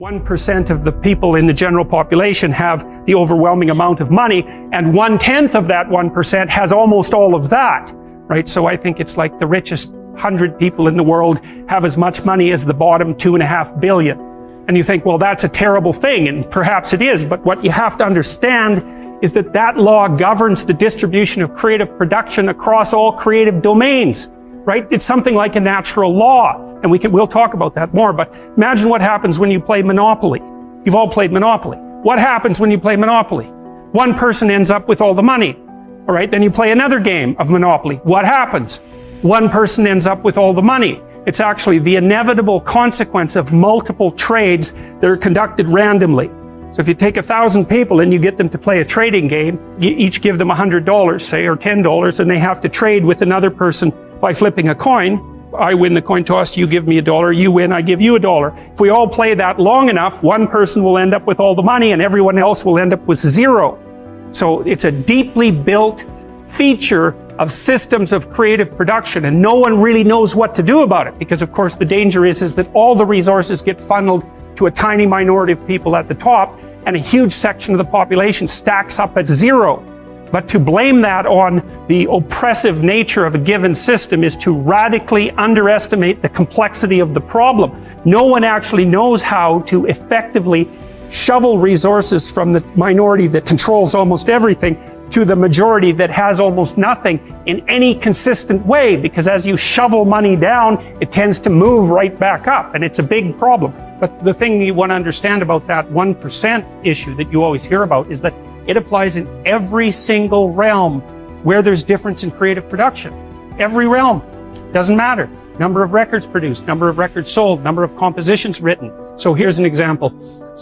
1% of the people in the general population have the overwhelming amount of money, and 1/10 of that 1% has almost all of that, right? So I think it's like the richest 100 people in the world have as much money as the bottom 2.5 billion. And you think, well, that's a terrible thing, and perhaps it is, but what you have to understand is that that law governs the distribution of creative production across all creative domains, right? It's something like a natural law. And we'll talk about that more, but imagine what happens when you play Monopoly. You've all played Monopoly. What happens when you play Monopoly? One person ends up with all the money. All right, then you play another game of Monopoly. What happens? One person ends up with all the money. It's actually the inevitable consequence of multiple trades that are conducted randomly. So if you take 1,000 people and you get them to play a trading game, you each give them $100, say, or $10, and they have to trade with another person by flipping a coin. I win the coin toss, you give me $1, you win, I give you $1. If we all play that long enough, one person will end up with all the money and everyone else will end up with zero. So it's a deeply built feature of systems of creative production, and no one really knows what to do about it, because of course the danger is that all the resources get funneled to a tiny minority of people at the top, and a huge section of the population stacks up at zero. But to blame that on the oppressive nature of a given system is to radically underestimate the complexity of the problem. No one actually knows how to effectively shovel resources from the minority that controls almost everything to the majority that has almost nothing in any consistent way, because as you shovel money down, it tends to move right back up, and it's a big problem. But the thing you want to understand about that 1% issue that you always hear about is that it applies in every single realm where there's difference in creative production. Every realm. Doesn't matter. Number of records produced, number of records sold, number of compositions written. So here's an example.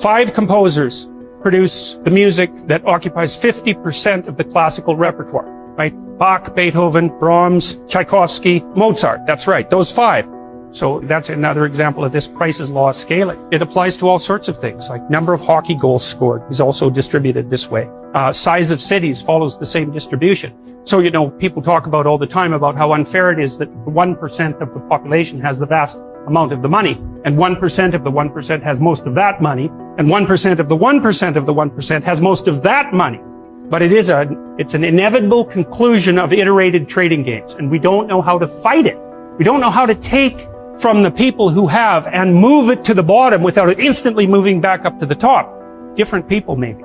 5 composers produce the music that occupies 50% of the classical repertoire, right? Bach, Beethoven, Brahms, Tchaikovsky, Mozart. That's right, those 5. So that's another example of this Price's law of scaling. It applies to all sorts of things, like number of hockey goals scored is also distributed this way. Size of cities follows the same distribution. So, you know, people talk about all the time about how unfair it is that 1% of the population has the vast amount of the money, and 1% of the 1% has most of that money, and 1% of the 1% of the 1% has most of that money. But it's an inevitable conclusion of iterated trading games, and we don't know how to fight it. We don't know how to take from the people who have and move it to the bottom without it instantly moving back up to the top. Different people maybe,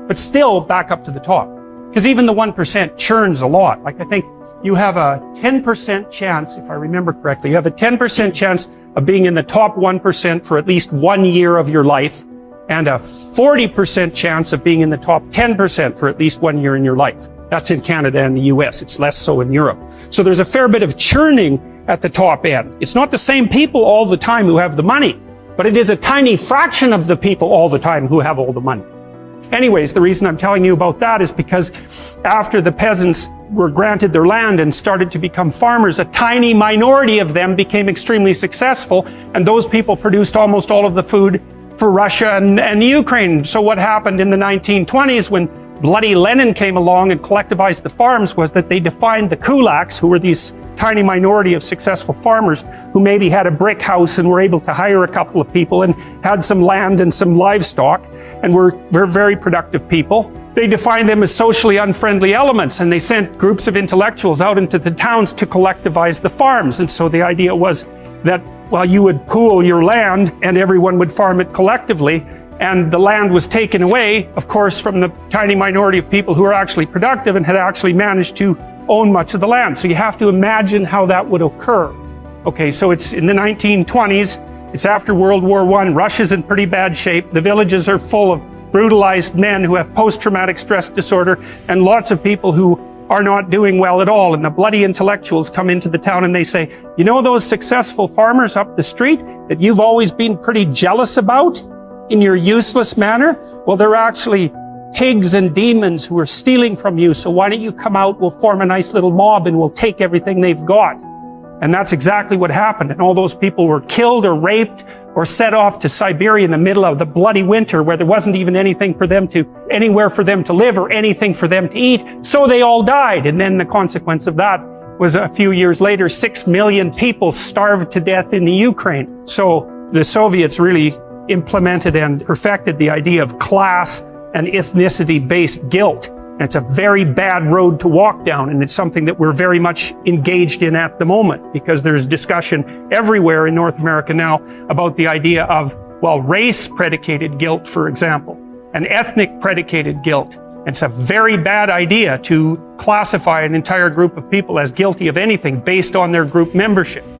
but still back up to the top. Because even the 1% churns a lot. Like I think you have a 10% chance, if I remember correctly, you have a 10% chance of being in the top 1% for at least 1 year of your life, and a 40% chance of being in the top 10% for at least 1 year in your life. That's in Canada and the US. It's less so in Europe. So there's a fair bit of churning at the top end. It's not the same people all the time who have the money, but it is a tiny fraction of the people all the time who have all the money. Anyways, the reason I'm telling you about that is because after the peasants were granted their land and started to become farmers, a tiny minority of them became extremely successful, and those people produced almost all of the food for Russia and the Ukraine. So what happened in the 1920s when bloody Lenin came along and collectivized the farms was that they defined the kulaks, who were these tiny minority of successful farmers who maybe had a brick house and were able to hire a couple of people and had some land and some livestock and were very productive people. They defined them as socially unfriendly elements, and they sent groups of intellectuals out into the towns to collectivize the farms. And so the idea was that, well, you would pool your land and everyone would farm it collectively, and the land was taken away, of course, from the tiny minority of people who were actually productive and had actually managed to own much of the land. So you have to imagine how that would occur. Okay, so it's in the 1920s, it's after World War I, Russia's in pretty bad shape, the villages are full of brutalized men who have post-traumatic stress disorder, and lots of people who are not doing well at all, and the bloody intellectuals come into the town and they say, you know those successful farmers up the street that you've always been pretty jealous about in your useless manner? Well, they're actually pigs and demons who are stealing from you, so why don't you come out, we'll form a nice little mob and we'll take everything they've got. And that's exactly what happened, and all those people were killed or raped or set off to Siberia in the middle of the bloody winter where there wasn't even anywhere for them to live or anything for them to eat, so they all died. And then the consequence of that was a few years later, 6 million people starved to death in the Ukraine. So the Soviets really implemented and perfected the idea of class and ethnicity-based guilt. And it's a very bad road to walk down, and it's something that we're very much engaged in at the moment, because there's discussion everywhere in North America now about the idea of, well, race-predicated guilt, for example, and ethnic-predicated guilt. It's a very bad idea to classify an entire group of people as guilty of anything based on their group membership.